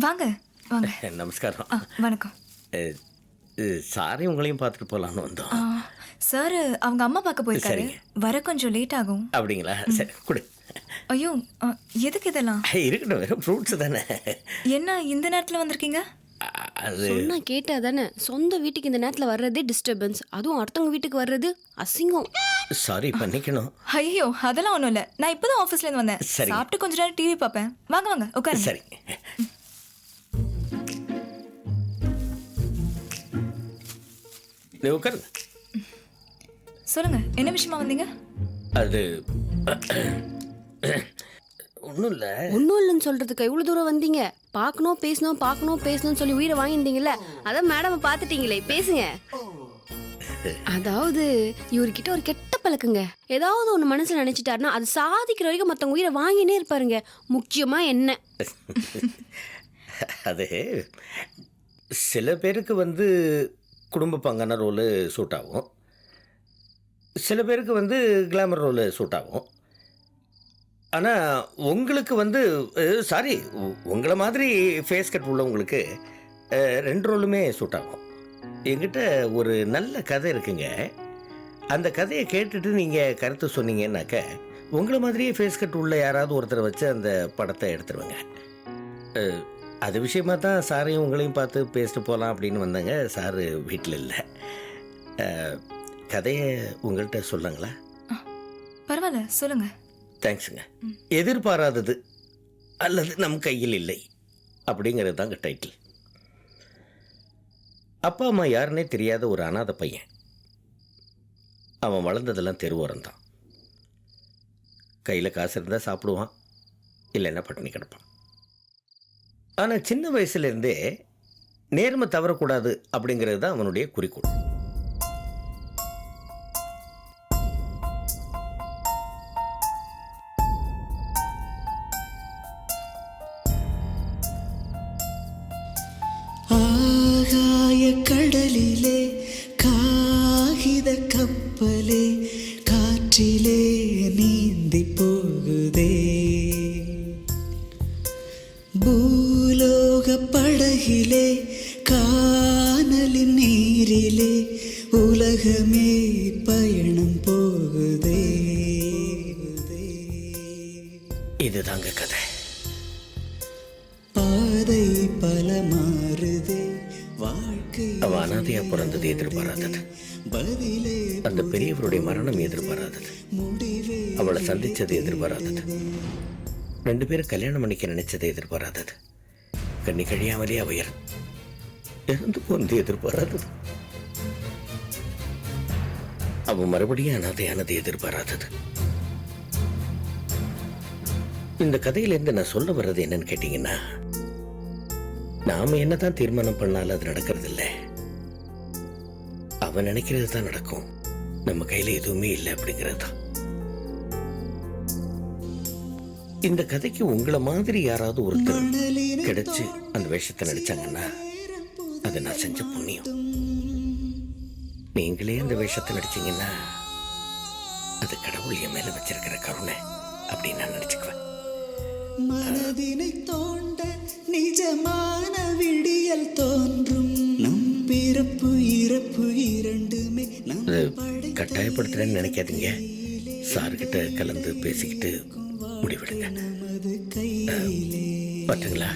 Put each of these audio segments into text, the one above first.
வாங்க வாங்க. நமஸ்காரம். வணக்கம். சாரி, உங்களையும் பார்த்துட்டு போகலான்னு வந்தோம். சார் அவங்க அம்மா பார்க்க போயிருக்காரு. சரிங்க. வர கொஞ்சம் லேட் ஆகும். அப்படிங்களா? சரி, கொடு. ஐயோ, எதுக்கு இதெல்லாம்? இருக்கட்டும், வெறும் ஃப்ரூட்ஸ் தானே. என்ன இந்த நேரத்தில் வந்திருக்கீங்க? அது சொன்னா கேட்டா தானே. சொந்த வீட்டுக்கு இந்த நேரத்தில் வர்றதே டிஸ்டர்பன்ஸ். அதுவும் அடுத்தவங்க வீட்டுக்கு வர்றது அசிங்கம். சாரி பண்ணிக்கணும். ஐயோ, அதெல்லாம் ஒன்றும் இல்லை. நான் இப்போதான் ஆஃபீஸ்லேருந்து வந்தேன். சரி. சாப்பிட்டு கொஞ்ச நேரம் டிவி பார்ப்பேன். வாங்க வாங்க உட்காருங்க. சரி. நீ உட்காருங்க. சொல்லுங்க, என்ன விஷயமா வந்தீங்க? அது ஒன்றும் இல்லை. ஒன்றும் இல்லைன்னு சொல்றதுக்கு இவ்வளோ தூரம் வந்தீங்க. பார்க்கணும் பேசணும்னு சொல்லி உயிரை வாங்கியிருந்தீங்கல்ல, அதான் மேடம் பார்த்துட்டீங்களே, பேசுங்க. அதாவது இவர்கிட்ட ஒரு கெட்ட பழக்குங்க. ஏதாவது ஒன்று மனசில் நினைச்சிட்டாருன்னா அது சாதிக்கிற வரைக்கும் மற்றவங்க உயிரை வாங்கினே இருப்பாருங்க. முக்கியமா என்ன, அது சில பேருக்கு குடும்ப பங்கான ரோலு சூட் ஆகும், சில பேருக்கு கிளாமர் ரோலு சூட் ஆகும். ஆனால் உங்களுக்கு சாரி, உங்களை மாதிரி ஃபேஸ் கட் உள்ளவங்களுக்கு 2 ரோலுமே சூட் ஆகும். என்கிட்ட ஒரு நல்ல கதை இருக்குங்க. அந்த கதையை கேட்டுட்டு நீங்கள் கருத்து சொன்னீங்கன்னாக்க உங்களை மாதிரியே ஃபேஸ் கட் உள்ள யாராவது ஒருத்தரை வச்சு அந்த படத்தை எடுத்துருவேங்க. அது விஷயமா தான் சாரையும் உங்களையும் பார்த்து பேசிட்டு போகலாம் அப்படின்னு வந்தாங்க. சாரு வீட்டில் இல்லை. கதையை உங்கள்கிட்ட சொல்லுங்களா? பரவாயில்ல, சொல்லுங்க. தேங்க்ஸுங்க. எதிர்பாராதது அல்லது நம் கையில் இல்லை அப்படிங்கிறது தாங்க டைட்டில். அப்பா அம்மா யாருன்னே தெரியாத ஒரு அனாதை பையன். அவன் வளர்ந்ததெல்லாம் தெருவோரம் தான். கையில் காசு இருந்தால் சாப்பிடுவான், இல்லைன்னா பட்டினி கிடப்பான். ஆனால் சின்ன வயசுலேருந்தே நேர்மை தவறக்கூடாது அப்படிங்கிறது தான் அவனுடைய குறிக்கோள். ஆகாய கடலிலே காகித கப்பலே காற்றிலே நீந்தி போகுதே, பூலோக படகிலே கானலின் நீரிலே உலகமே பயணம் போகுதே. இதுதாங்க கதை. பாதை பல மாறுதே, வாழ்க்கை அவன் அனாதையா பிறந்தது எதிர்பாராதது, பதிலே அந்த பெரியவருடைய மரணம் எதிர்பாராதது, முடிவே அவளை சந்திச்சது எதிர்பாராதது, 2 பேரும் கல்யாணம் பண்ணிக்க நினைச்சது எதிர்பாராதது, கண்ணி கழியாமலே அவ இறந்து போனது எதிர்பாராதது, அவன் மறுபடியும் அனாதையானது எதிர்பாராதது. இந்த கதையிலேருந்து நான் சொல்ல வர்றது என்னன்னு கேட்டீங்கன்னா, நாம என்னதான் தீர்மானம் பண்ணாலும் அது நடக்கிறது இல்லை. அவன் நினைக்கிறது தான் நடக்கும். நம்ம கையில எதுவுமே இல்லை அப்படிங்கிறது தான். இந்த கதைக்கு உங்களை மாதிரி யாராவது ஒருத்தர் கிடைச்சு அந்த வேஷத்தை நடிச்சாங்கன்னா அது நான் செஞ்ச புண்ணியம். நீங்களே அந்த வேஷத்தை நடிச்சீங்கன்னா அது கடவுள் என் மேல வச்சிருக்கிற கருணை அப்படின்னு நான் நினைச்சுக்குவேன். மனதினை தோண்ட நிஜமான விடியல் தோன்றும், நம் பிறப்பு இறப்பு இரண்டுமே அது கட்டாயப்படுத்துறேன்னு நினைக்காதீங்க. சார்கிட்ட கலந்து பேசிக்கிட்டு முடிவிடுங்க. நமது கையிலே. பட்டுங்களா?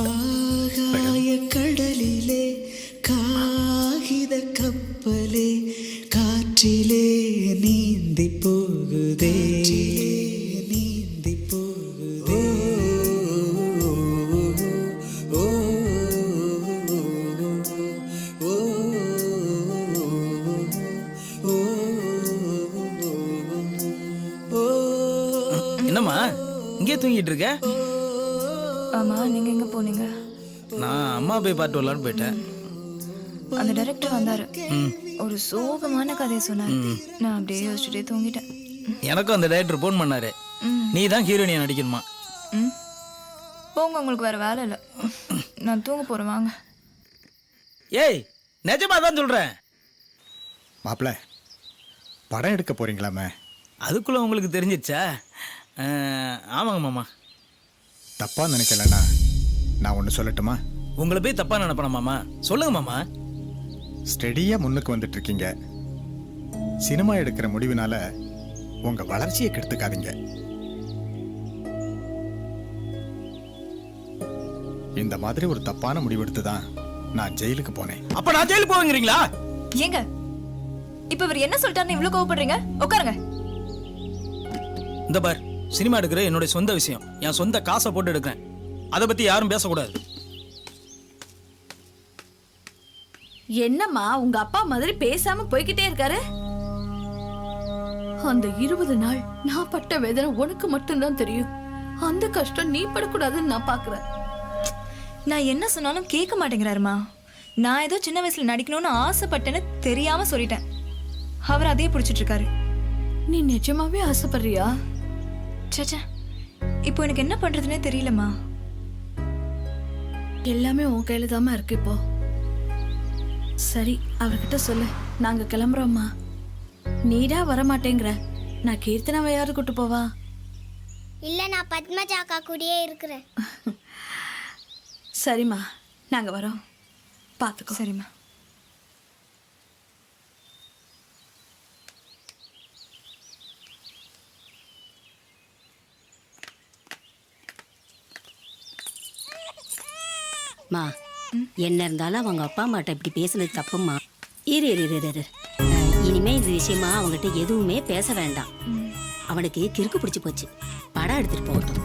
ஆகாய கடலிலே காகித கப்பலே காற்றிலே நீந்தி போகுதே, நீந்தி போகுதே. ஓ, ஓ, ஓ, என்னம்மா இங்கே தூங்கிட்டு இருக்க? ஆமா, நீங்க எங்க போனீங்க? நான் அம்மா போய் பார்த்து வரலான்னு போயிட்டேன். அந்த டைரக்டர் வந்தாரு. ஒரு சோகமான கதையை சொன்னாரு. நான் அப்படியே யோசிச்சுட்டே தூங்கிட்டேன். எனக்கும் அந்த டைரக்டர் ஃபோன் பண்ணாரு. நீ தான் ஹீரோனியா நடிக்கணுமா? போங்க, உங்களுக்கு வேற வேலை இல்லை. நான் தூங்க போறேன், வாங்க. ஏய், நிஜமா தான் சொல்றேன். மாப்பிள்ள, படம் எடுக்க போறீங்களாமே? அதுக்குள்ள உங்களுக்கு தெரிஞ்சிச்சா? ஆமாங்க மாமா. தப்பா நினைக்கலண்ணா, நான் ஒன்று சொல்லட்டுமா? உங்களை போய் தப்பா நினைப்பேனா மாமா? சொல்லுங்க மாமா. ஸ்டெடியாக முன்னுக்கு வந்துட்டு இருக்கீங்க. சினிமா எடுக்கிற முடிவினால உங்கள் வளர்ச்சியை கெடுத்துக்காதீங்க. இந்த மாதிரி ஒரு தப்பான முடிவெடுத்து தான் நான் ஜெயிலுக்கு போனேன். அப்ப நான் ஜெயிலுக்கு போவீங்களா? ஏங்க இப்ப இவர் என்ன சொல்லிட்டாருன்னு இவ்வளவு கோவப்படுறீங்க? உட்காருங்க. இந்த பார், சினிமா எடுக்கிற என்னுடைய சொந்த விஷயம். என் சொந்த காசை போட்டு எடுக்கிறேன். அதை பத்தி யாரும் பேசக்கூடாது. என்னம்மா உங்க அப்பா மாதிரி பேசாம போய்கிட்டே இருக்காரு? அந்த 20 நாள் நான் பட்ட வேதனை உனக்கு மட்டும்தான் தெரியும். அந்த கஷ்டம் நீ படக்கூடாதுன்னு நான் பாக்குறேன். நான் என்ன சொன்னாலும் கேட்க மாட்டேங்கிறாருமா. நான் ஏதோ சின்ன வயசுல நடிக்கணும்னு ஆசைப்பட்டேன்னு தெரியாம சொல்லிட்டேன். அவர் அதையே பிடிச்சிட்டு இருக்காரு. நீ நிஜமாவே ஆசைப்படுறியா? சச்சா, இப்போ எனக்கு என்ன பண்றதுன்னே தெரியலம்மா. எல்லாமே உன் கையில தாமா இருக்கு இப்போ. சரி, அவர்கிட்ட சொல்லு, நாங்க கிளம்புறோம்மா. நீடா வரமாட்டேங்கிற. நான் கீர்த்தனாவை யாரு கூட்டு போவா? இல்ல, நான் பத்மஜா அக்கா கூடயே இருக்கிறேன். சரிம்மா, நாங்க வரோம். பாத்துக்கோ. சரிம்மா. மா, என்ன இருந்தாலும் அவங்க அப்பா அம்மாட்ட இப்படி பேசுனது தப்புமா. இரு இரு இரு இரு. இனிமே இது விஷயமா அவங்ககிட்ட எதுவுமே பேச வேண்டாம். அவனுக்கு கிறுக்கு பிடிச்சி போச்சு. படம் எடுத்துட்டு போகட்டும்.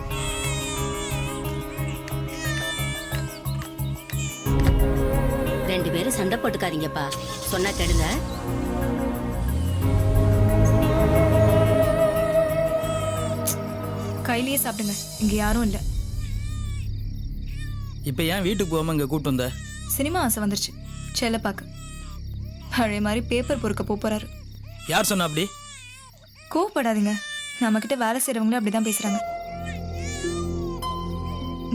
ரெண்டு பேரும் சண்டை போட்டுக்காதீங்கப்பா. சொன்னா கெடுங்க. கையிலேயே சாப்பிடுங்க, இங்க யாரும் இல்ல. இப்ப ஏன் வீட்டுக்கு போகாம இங்க கூட்டு வந்த? சினிமா ஆசை வந்துருச்சு. செல்ல பாக்க பழைய மாதிரி பேப்பர் பொறுக்க போறாரு. யார் சொன்னா அப்படி? கோவப்படாதீங்க. நம்ம கிட்ட வேலை செய்யறவங்களும் அப்படிதான் பேசுறாங்க.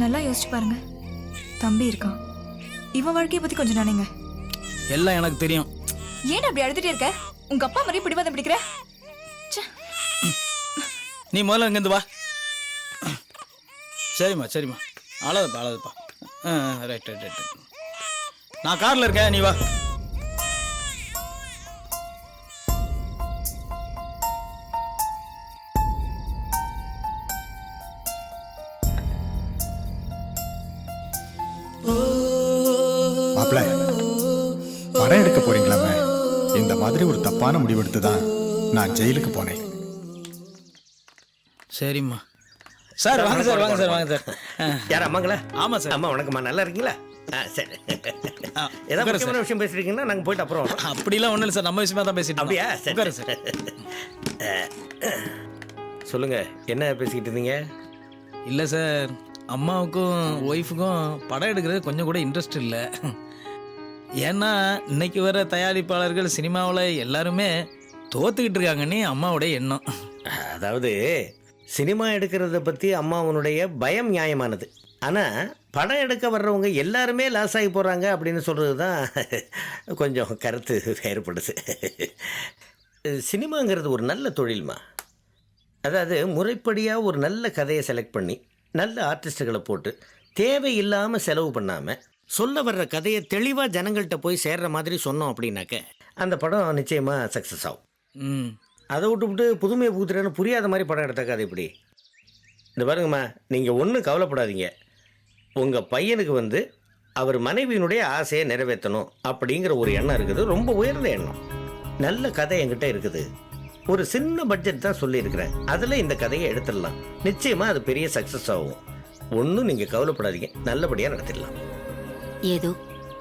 நல்லா யோசிச்சு பாருங்க. தம்பி இருக்கான். இவன் வாழ்க்கையை பத்தி கொஞ்சம் நினைங்க. எல்லாம் எனக்கு தெரியும். ஏன் அப்படி அழுதுட்டே இருக்க? உங்க அப்பா மாதிரி பிடிவாதம் பிடிக்கிற? நீ முதல்ல இங்கேருந்து வா. சரிம்மா சரிம்மா, அழாதப்பா அழாதப்பா. Right right right. நான் காரில் இருக்கேன், நீ வா. மாப்பிள்ள, படம் எடுக்க போறீங்களாமே? இந்த மாதிரி ஒரு தப்பான முடிவெடுத்து தான் நான் ஜெயிலுக்கு போனேன். சரிம்மா. சார் வாங்க சார், வாங்க சார், வாங்க சார். யார் அம்மாங்களா? ஆமாம் சார். அம்மா வணக்கம்மா, நல்லா இருக்கீங்களா? சரி. ஏதாவது முக்கியமான விஷயம் பேசுறீங்கன்னா நாங்கள் போயிட்டு அப்புறம் வரோம். அப்படிலாம் ஒன்றும் இல்லை சார், நம்ம விஷயமா தான் பேசிட்டு அப்படியா? உட்காரு சார். சொல்லுங்க, என்ன பேசிக்கிட்டு இருந்தீங்க? இல்லை சார், அம்மாவுக்கும் ஒய்ஃபுக்கும் படம் எடுக்கிறது கொஞ்சம் கூட இன்ட்ரெஸ்ட் இல்லை. ஏன்னா இன்னைக்கு வர தயாரிப்பாளர்கள் சினிமாவில் எல்லாருமே தோத்துக்கிட்டு இருக்காங்கன்னு அம்மாவுடைய எண்ணம். அதாவது சினிமா எடுக்கிறத பற்றி அம்மாவனுடைய பயம் நியாயமானது. ஆனால் படம் எடுக்க வர்றவங்க எல்லாருமே லாஸ் ஆகி போகிறாங்க அப்படின்னு சொல்கிறது தான் கொஞ்சம் கருத்து வேறுபடுது. சினிமாங்கிறது ஒரு நல்ல தொழில்மா. அதாவது முறைப்படியாக ஒரு நல்ல கதையை செலக்ட் பண்ணி நல்ல ஆர்டிஸ்ட்டுகளை போட்டு தேவையில்லாமல் செலவு பண்ணாமல் சொல்ல வர்ற கதையை தெளிவாக ஜனங்கள்கிட்ட போய் சேர்ற மாதிரி சொன்னோம் அப்படின்னாக்க அந்த படம் நிச்சயமாக சக்ஸஸ் ஆகும். ம், அதை விட்டுவிட்டு புதுமையை புகுத்துறேன்னு புரியாத மாதிரி படம் எடுத்தாக்க அது எப்படி? இந்த பாருங்கம்மா, நீங்கள் ஒன்றும் கவலைப்படாதீங்க. உங்கள் பையனுக்கு அவர் மனைவியினுடைய ஆசையை நிறைவேற்றணும் அப்படிங்கிற ஒரு எண்ணம் இருக்குது. ரொம்ப உயர்ந்த எண்ணம். நல்ல கதை என்கிட்ட இருக்குது. ஒரு சின்ன பட்ஜெட் தான் சொல்லியிருக்கிறேன். அதில் இந்த கதையை எடுத்துடலாம். நிச்சயமாக அது பெரிய சக்ஸஸ் ஆகும். ஒன்றும் நீங்கள் கவலைப்படாதீங்க, நல்லபடியாக நடத்திடலாம். ஏதோ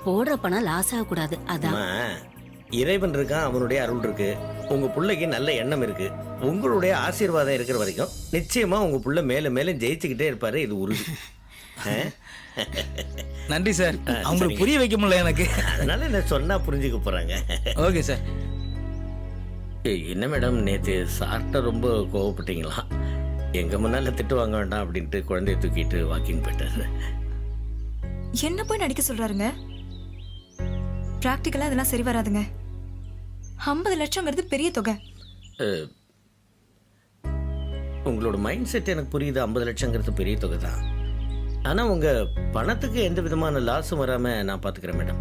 போடுற பணம் லாஸ் ஆகக்கூடாது, அதான். இறைவன் இருக்கான், அவனுடைய அருள் இருக்கு. உங்கள் பிள்ளைக்கு நல்ல எண்ணம் இருக்கு. உங்களுடைய ஆசீர்வாதம் இருக்கிற வரைக்கும் நிச்சயமாக உங்கள் பிள்ளை மேலும் மேலும் ஜெயிச்சுக்கிட்டே இருப்பார், இது உறுதி. நன்றி சார். அவங்களுக்கு புரிய வைக்க முடியல எனக்கு, அதனால என்ன சொன்னால் புரிஞ்சுக்க போகிறாங்க. Okay sir. என்ன மேடம், நேற்று சார்ட்ட ரொம்ப கோவப்பட்டீங்களா? எங்கள் முன்னால் திட்டு வாங்க வேண்டாம் அப்படின்ட்டு குழந்தைய தூக்கிட்டு வாக்கிங் போயிட்டாரு. என்ன போய் நடிக்க சொல்றாருங்க? பிராக்டிக்கலா இதெல்லாம் சரி வராதுங்க. 50 லட்சங்கிறது பெரிய தொகை. உங்களோட மைண்ட் செட் எனக்கு புரியுது. 50 லட்சங்கிறது பெரிய தொகை தான். ஆனால் உங்கள் பணத்துக்கு எந்த விதமான லாஸும் வராமல் நான் பார்த்துக்கிறேன் மேடம்.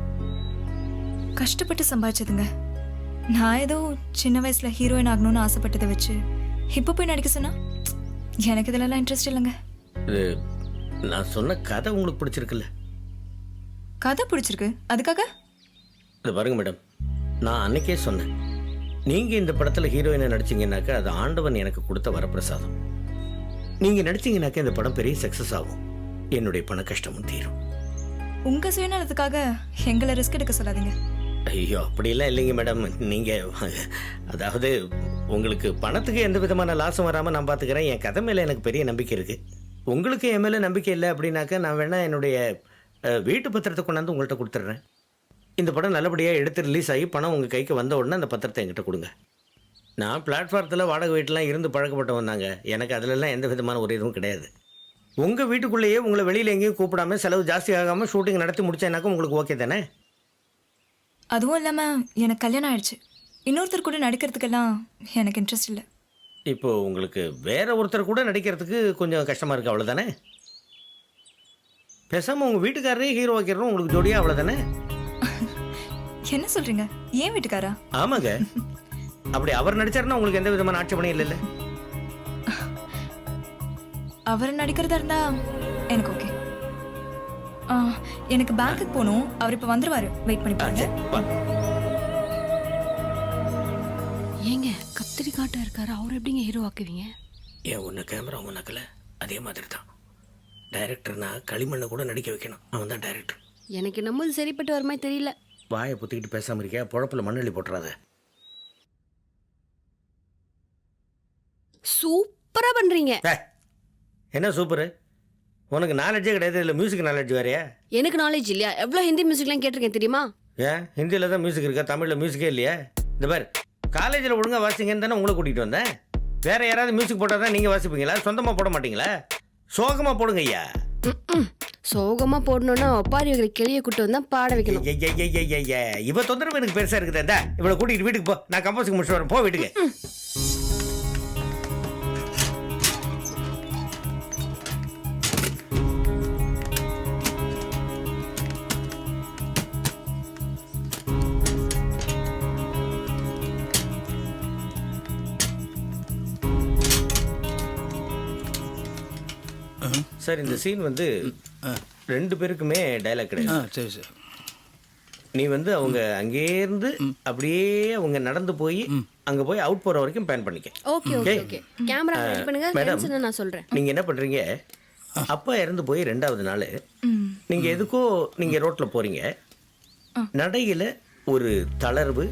கஷ்டப்பட்டு சம்பாதிச்சதுங்க. நான் ஏதோ சின்ன வயசுல ஹீரோயின் ஆகணும்னு ஆசைப்பட்டதை வச்சு இப்போ போய் நடிக்க சொன்னா எனக்கு இதெல்லாம் இன்ட்ரெஸ்ட் இல்லைங்க. இது நான் சொன்ன கதை உங்களுக்கு பிடிச்சிருக்குல்ல? கதை பிடிச்சிருக்கு, அதுக்காக? இது பாருங்க மேடம், நான் அன்னைக்கே சொன்னேன், நீங்கள் இந்த படத்தில் ஹீரோயினை நடிச்சிங்கனாக்கா அது ஆண்டவன் எனக்கு கொடுத்த வரப்பிரசாதம். நீங்கள் நடிச்சிங்கனாக்கா இந்த படம் பெரிய சக்ஸஸ் ஆகும், என்னுடைய பண கஷ்டமும் தீரும். உங்க சுயநலத்துக்காக எங்களை ரிஸ்க் எடுக்க சொல்லாதீங்க. ஐயோ அப்படிலாம் இல்லைங்க மேடம். நீங்கள் அதாவது உங்களுக்கு பணத்துக்கு எந்த விதமான லாஸும் வராமல் நான் பார்த்துக்கிறேன். என் கதை மேலே எனக்கு பெரிய நம்பிக்கை இருக்குது. உங்களுக்கு என் மேலே நம்பிக்கை இல்லை அப்படின்னாக்கா நான் வேணால் என்னுடைய வீட்டு பத்திரத்தை கொண்டாந்து உங்கள்கிட்ட கொடுத்துட்றேன். இந்த படம் நல்லபடியாக எடுத்து ரிலீஸ் ஆகி பணம் உங்கள் கைக்கு வந்த உடனே அந்த பத்திரத்தை என்கிட்ட கொடுங்க. நான் பிளாட்ஃபாரத்தில் வாடகை வீட்டெலாம் இருந்து பழக்கப்பட்டு வந்தாங்க. எனக்கு அதிலெல்லாம் எந்த விதமான ஒரு இதுவும் கிடையாது. உங்கள் வீட்டுக்குள்ளேயே உங்களை வெளியில் எங்கேயும் கூப்பிடாம செலவு ஜாஸ்தி ஆகாமல் ஷூட்டிங் நடத்தி முடிச்சேனாக்கா உங்களுக்கு ஓகே தானே? அதுவும் இல்லாமல் எனக்கு கல்யாணம் ஆயிடுச்சு. இன்னொருத்தர் கூட நடிக்கிறதுக்கெல்லாம் எனக்கு இன்ட்ரெஸ்ட் இல்லை. இப்போது உங்களுக்கு வேற ஒருத்தர் கூட நடிக்கிறதுக்கு கொஞ்சம் கஷ்டமாக இருக்குது, அவ்வளோதானே? பேசாமல் உங்கள் வீட்டுக்காரரே ஹீரோ வைக்கிறோம் உங்களுக்கு ஜோடியா, அவ்வளோதானே? என்ன சொல்கிறீங்க? ஏன் வீட்டுக்காரா? ஆமாங்க. அப்படி அவர் நடிச்சாருன்னா உங்களுக்கு எந்த விதமான ஆட்சேபனையும் இல்லைல்ல? அவர் நடிக்கிறதா இருந்தா எனக்கு ஓகே. எனக்கு பேங்க்குக்கு போகணும். அவர் இப்போ வந்துருவாரு, வெயிட் பண்ணி பாருங்க. ஏங்க கத்திரிக்காட்டா இருக்காரு, அவர் எப்படிங்க ஹீரோ ஆக்குவீங்க? ஏன் ஒன்று கேமரா ஒன்று நக்கல, அதே மாதிரி தான் டைரக்டர்னா களிமண்ணை கூட நடிக்க வைக்கணும், அவன் தான் டைரக்டர். எனக்கு என்னமோ இது சரிப்பட்டு வர மாதிரி தெரியல. வாயை புத்திக்கிட்டு பேசாமல் இருக்கியா, பொழப்பில் மண்ணள்ளி போட்டுறாத. சூப்பரா பண்றீங்க. என்ன சூப்பரு? உனக்கு நாலேஜே கிடையாது, இல்லை மியூசிக் நாலேஜ் வேறையா? எனக்கு நாலேஜ் இல்லையா? எவ்வளோ ஹிந்தி மியூசிக்லாம் கேட்டிருக்கேன் தெரியுமா? ஏன் ஹிந்தியில் தான் மியூசிக் இருக்கா, தமிழில் மியூசிக்கே இல்லையா? இந்த பார், காலேஜில் ஒழுங்காக வாசிங்கன்னு தானே உங்களை கூட்டிகிட்டு வந்தேன். வேற யாராவது மியூசிக் போட்டால் தான் நீங்கள் வாசிப்பீங்களா? சொந்தமாக போட மாட்டீங்களா? சோகமாக போடுங்க ஐயா. சோகமா போடணும்னா ஒப்பாரி வைக்கிற கிளியை கூட்டு வந்தா பாட வைக்கணும். இவ தொந்தரவு எனக்கு பெருசாக இருக்குதா? இவளை கூட்டிகிட்டு வீட்டுக்கு போ, நான் கம்போசிங் முடிச்சு வரேன், போ வீட்டுக்கு. சார், இந்த சீன் வந்து ரெண்டு பேருக்குமே டைலாக் கிடையாது. சரி சார். நீ வந்து அவங்க அங்கேருந்து அப்படியே அவங்க நடந்து போய் அங்கே போய் அவுட் போகிற வரைக்கும் பிளான் பண்ணிக்க. Okay okay okay. Camera ready பண்ணுங்க, லென்ஸ் நான் சொல்றேன். நீங்கள் என்ன பண்ணுறீங்க, அப்பா இறந்து போய் 2வது நாள் நீங்கள் எதுக்கோ நீங்கள் ரோட்டில் போகிறீங்க. நடையில் ஒரு தளர்வு,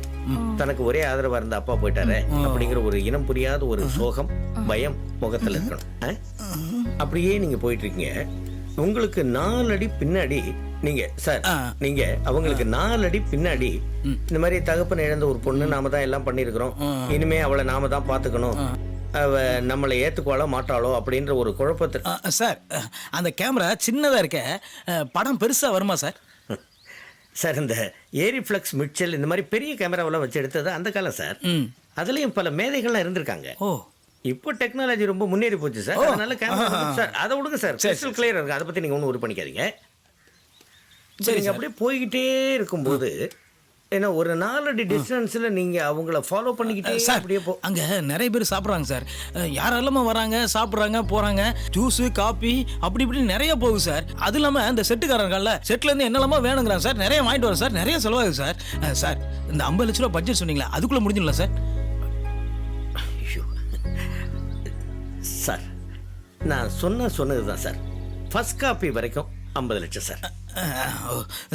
தனக்கு ஒரே ஆதரவாக இருந்த அப்பா போயிட்டாரே அப்படிங்கிற ஒரு இனம் புரியாத ஒரு சோகம், பயம் முகத்தில் இருக்கணும். அப்படியே நீங்கள் போயிட்டு இருக்கீங்க. உங்களுக்கு 4 அடி பின்னாடி நீங்க அவங்களுக்கு 4 அடி பின்னாடி இந்த மாதிரி தகப்பன் இழந்த ஒரு பொண்ணு, நாம தான் எல்லாம் பண்ணியிருக்கிறோம், இனிமே அவளை நாம தான் பார்த்துக்கணும், அவ நம்மளை ஏத்துக்குவாளோ மாட்டாளோ அப்படின்ற ஒரு குழப்பத்தை. சார், அந்த கேமரா சின்னதாக இருக்க, படம் பெருசாக வருமா சார்? சார், இந்த ஏரிஃப்ளக்ஸ் மிட்சல் இந்த மாதிரி பெரிய கேமராவெல்லாம் வச்சு எடுத்தது அந்த காலம் சார். அதுலேயும் பல மேதைகள்லாம் இருந்திருக்காங்க. இப்போ டெக்னாலஜி ரொம்ப முன்னேறி போச்சு சார். அதனால கேமரா சார் அதை விடுங்க சார், கிறிஸ்டல் கிளியர் இருக்கு, அதை பற்றி நீங்கள் ஒன்றும் ஒர்ரி பண்ணிக்காதீங்க. சரி, அப்படியே போய்கிட்டே இருக்கும்போது ஏன்னா ஒரு 4 அடி டிஸ்டன்ஸில் நீங்கள் அவங்கள ஃபாலோ பண்ணிக்கிட்டே அப்படியே அங்கே நிறைய பேர் சாப்பிட்றாங்க சார். யாரெல்லாம வராங்க, சாப்பிட்றாங்க, போகிறாங்க, ஜூஸு காப்பி அப்படி இப்படி நிறைய போகுது சார். அது இல்லாமல் இந்த செட்டுக்காரங்கள்ல செட்லேருந்து என்னெல்லாமோ வேணுங்கிறாங்க சார். நிறைய வாங்கிட்டு வரோம் சார், நிறைய செலவாகுது சார். சார், இந்த 50 லட்ச ரூபா பட்ஜெட் சொன்னீங்களா, அதுக்குள்ளே முடிஞ்சிடல சார்? சார், நான் சொன்னது தான் சார். ஃபர்ஸ்ட் காப்பி வரைக்கும் 50 லட்சம் சார்.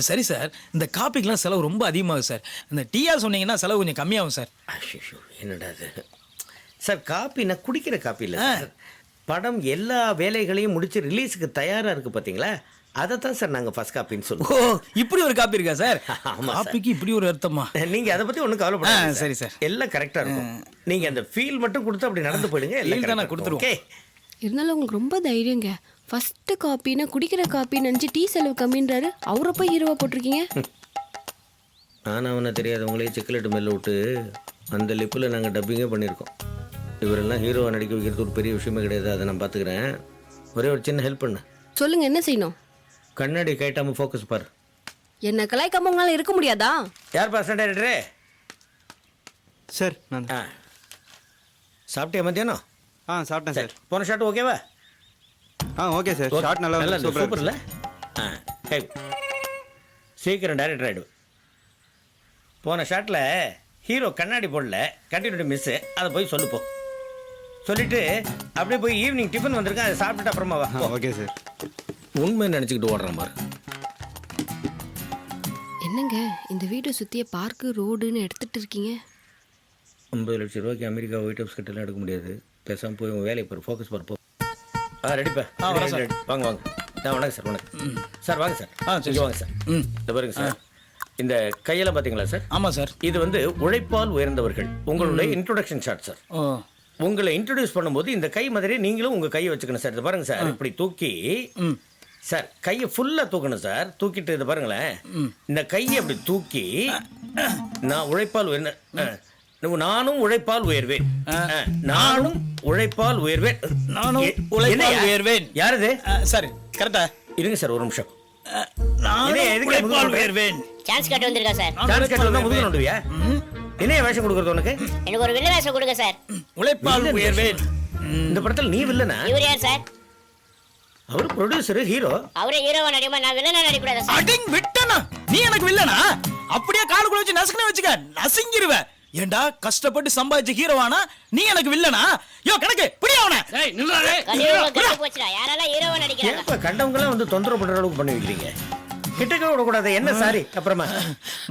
சரி சார், இந்த காப்பிக்கெலாம் செலவு ரொம்ப அதிகமாகுது சார். இந்த டீயா சொன்னீங்கன்னா செலவு கொஞ்சம் கம்மியாகும் சார். என்னடா அது சார், காப்பி நான் குடிக்கிற காப்பி இல்லை சார். படம் எல்லா வேலைகளையும் முடிச்சு ரிலீஸுக்கு தயாராக இருக்குது பார்த்தீங்களா, அதை தான் சார் நாங்கள் ஃபர்ஸ்ட் காப்பின்னு சொல்லுவோம். ஓ, இப்படி ஒரு காப்பி இருக்கா சார்? ஆமாம், காப்பிக்கு இப்படி ஒரு அர்த்தமா? நீங்கள் அதை பற்றி ஒன்றும் கவலைப்படாதீங்க. சரி சார், எல்லாம் கரெக்டாக இருக்கும். நீங்கள் அந்த ஃபீல் மட்டும் கொடுத்து அப்படி நடந்து போயிடுங்க, எல்லாம் நான் கொடுத்துருவோம். ஓகே. இருந்தாலும் உங்களுக்கு ரொம்ப தைரியங்க. ஃபர்ஸ்ட் காப்பின்னா குடிக்கிற காப்பின்னு நினச்சி டீ செலவு கம்மின்றாரு, அவரை போய் ஹீரோவாக போட்டிருக்கீங்க. ஆனால் அவனை தெரியாதவங்களே சிக்கலெட்டு மேலே விட்டு அந்த லிப்பில் நாங்கள் டப்பிங்கே பண்ணியிருக்கோம். இவரெல்லாம் ஹீரோவை நடிக்க வைக்கிறது ஒரு பெரிய விஷயமே கிடையாது, அதை நான் பார்த்துக்கிறேன். ஒரே ஒரு சின்ன ஹெல்ப் பண்ணு. சொல்லுங்க என்ன செய்யணும்? கண்ணாடி கைட்டாமல் ஃபோக்கஸ் பாரு. என்ன கலாய்க்காம உங்களால இருக்க முடியாதா? யார் பாஸ் டைரக்டரே? சார் நான் ஆ சாப்பிட்டியா மத்தியானம்? சாப்பிட்டேன் சார். போன ஷாட் ஓகேவா? Okay sir. ஷாட் நல்லா சூப்பர்ல. கை சீக்கிரம் டைரக்டர் ஆகிடும். போன ஷாட்டில் ஹீரோ கண்ணாடி போடல, கண்டினியூட்டி மிஸ்ஸு. அதை போய் சொல்லுப்போ. சொல்லிட்டு அப்படியே போய் ஈவினிங் டிஃபன் வந்திருக்கேன், அதை சாப்பிட்டுட்டு அப்புறமா வா. Okay sir. உண்மை நினச்சிக்கிட்டு ஓடுறேன் பாரு. என்னங்க இந்த வீட்டை சுத்திய பார்க்கு ரோடுன்னு எடுத்துட்டு இருக்கீங்க? 50 லட்சம் ரூபாய்க்கு அமெரிக்கா ஒயிட் ஹவுஸ் கிட்டலாம் எடுக்க முடியாது. பேசாமல் போய் உங்கள் வேலையை பாரு, ஃபோக்கஸ் பாரு. போ. ரெடிப்பா. வாங்க வாங்க. வணக்கம் சார். வணக்கம் சார். வாங்க சார். சரி வாங்க சார். இந்த பாருங்க சார், இந்த கையெல்லாம் பார்த்தீங்களா சார்? ஆமாம் சார். இது வந்து உழைப்பால் உயர்ந்தவர்கள். உங்களுடைய இன்ட்ரோடக்ஷன் ஷாட் சார். உங்களை இன்ட்ரடியூஸ் பண்ணும்போது இந்த கை மாதிரி நீங்களும் உங்கள் கையை வச்சுக்கணும் சார். இது பாருங்க சார், இப்படி தூக்கி சார் கையை ஃபுல்லாக தூக்கணும் சார். தூக்கிட்டு இது பாருங்களேன், இந்த கையை அப்படி தூக்கி நான் உழைப்பால் நானும் உழைப்பால் உயர்வேன். நானும் உழைப்பால் உயர்வேன். நானும் உழைப்பால் உயர்வேன். யாருது? சரி கரெக்டா இருங்க சார், ஒரு நிமிஷம். நானும் உழைப்பால் உயர்வேன். சான்ஸ் கட்டு வந்திருக்கா சார். டான்ஸ் கட்டு வந்தா முதல்ல நோண்டுவியா? என்ன வேஷம் கொடுக்கறது உனக்கு? எனக்கு ஒரு வில்ல வேஷம் கொடுங்க சார். உழைப்பால் உயர்வேன். இந்த படத்தில் நீ வில்லனா? இவர் யார் சார்? அவர் ப்ரொடியூசர், ஹீரோ. அவரே ஹீரோவா நடிக்குமா? நான் வில்லனா நடிக்கூடாதா சார்? அடிங் விட்டனா நீ எனக்கு வில்லனா? அப்படியே காலுக்குள்ள வச்சு நசுக்கனே வச்சுக்க, நசுங்கிருவ. ஏண்டா கஷ்டப்பட்டு சம்பாதிச்ச ஹீரோவானா நீ எனக்கு வில்லனா? யோ கணக்கு பிடி அவனை. ஏய் நில்றாரே. கலியுகம் கெட்டு போச்சுடா. யாரெல்லாம் ஹீரோவா நடிக்கிறாங்க? ஏப்பா கண்டவங்கலாம் வந்து தொந்தரவு பண்ற அளவுக்கு பண்ணி வைக்கிறீங்க? கிட்டக்க விடக்கூடாது. என்ன சாரி அப்புறமா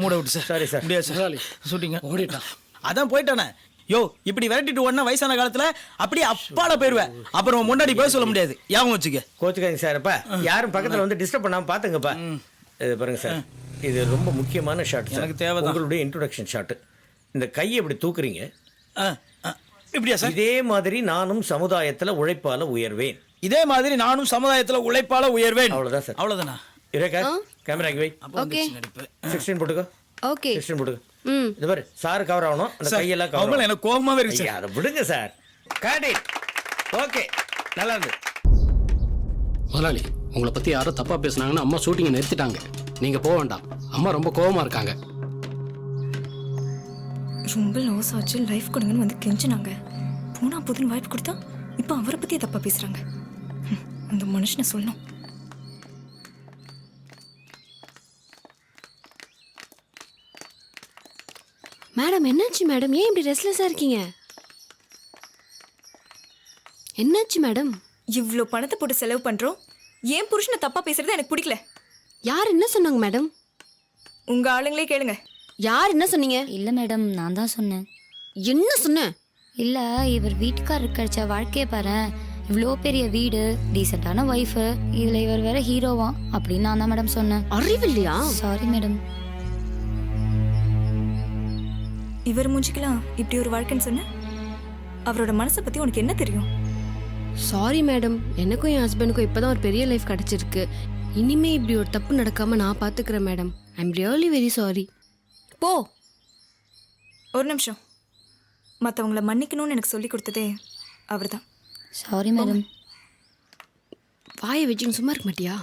மூட விட்டு சார். Sorry sir. முடியாது சார். ஷூட்டிங்க ஓடிட்டான். அதான் போயிட்டானே. யோ இப்படி விரட்டிட்டு ஓடனா வயசான காலத்துல அப்படியே அப்பால போயிருவேன். அப்புறம் முன்னாடி போய் சொல்ல முடியாது. ஞாபகம் வச்சுக்க. கோச்சுக்காதீங்க சார். அப்பா யாரும் பக்கத்துல வந்து டிஸ்டர்ப் பண்ணாம பாத்துங்கப்பா. இது பாருங்க சார், இது ரொம்ப முக்கியமான ஷாட் சார். எனக்கு தேவைதான். உங்களுடைய இன்ட்ரோடக்ஷன் ஷாட். இந்த கையை இப்படி தூக்குறீங்க. இப்படியா சார்? இதே மாதிரி நானும் சமுதாயத்துல உழைப்பால உயர்வேன். இதே மாதிரி நானும் சமுதாயத்துல உழைப்பால உயர்வேன். அவ்வளவுதான் சார். அவ்வளவுதானா? இரேகா கேமராக்கு வை. ஓகே 16 போட்டுக்கோ. ஓகே 16 போட்டுக்கோ. இது பாரு, சார் கவர் ஆகணும். அந்த கையெல்லாம் கவர் அவங்கள எனக்கு கோபமாவே இருக்கு ஐயா, அதை விடுங்க சார். Got it. ஓகே, நல்லா இருந்து. முதலாளி, உங்களை பற்றி யாரோ தப்பாக பேசுனாங்கன்னு அம்மா ஷூட்டிங்கை நிறுத்திட்டாங்க. நீங்கள் போக வேண்டாம். அம்மா ரொம்ப கோவமாக இருக்காங்க. ரொம்ப லாஸ் ஆச்சு, லைஃப் கொடுங்கன்னு வந்து கெஞ்சினாங்க. போனா புதுன்னு வாய்ப்பு கொடுத்தா இப்போ அவரை பற்றி தப்பாக பேசுகிறாங்க. அந்த மனுஷனை சொல்லணும். மேடம் என்னாச்சு மேடம்? ஏன் இப்படி ரெஸ்ட்லெஸ்ஸாக இருக்கீங்க? என்னாச்சு மேடம்? இவ்வளோ பணத்தை போட்டு செலவு பண்ணுறோம், ஏன் புருஷனை தப்பாக பேசுறது எனக்கு பிடிக்கல. யார் என்ன சொன்னாங்க மேடம்? உங்கள் ஆளுங்களே கேளுங்க. யார் என்ன சொன்னீங்க? இல்லை மேடம், நான் தான் சொன்னேன். என்ன சொன்னேன்? இல்லை, இவர் வீட்டுக்காரருக்கு கிடைச்ச வாழ்க்கையை பாரு. இவ்வளோ பெரிய வீடு, டீசெண்டான ஒய்ஃபு, இதில் இவர் வேற ஹீரோவா அப்படின்னு நான் தான் மேடம் சொன்னேன். அறிவில்லையா? Sorry madam. இவர் மூஞ்சிக்கலாம் இப்படி ஒரு வாழ்க்கைன்னு சொன்ன, அவரோட மனசை பற்றி உனக்கு என்ன தெரியும்? சாரி மேடம், எனக்கும் என் ஹஸ்பண்டுக்கும் இப்போதான் ஒரு பெரிய லைஃப் கிடைச்சிருக்கு. இனிமே இப்படி ஒரு தப்பு நடக்காம நான் பார்த்துக்கிறேன் madam. I am really very sorry. போ. ஒரு நிமிஷம். மற்றவங்கள மன்னிக்கணும்னு எனக்கு சொல்லி கொடுத்ததே அவர் தான். Sorry madam. வாயை வச்சுன்னு சும்மா இருக்க மாட்டியா?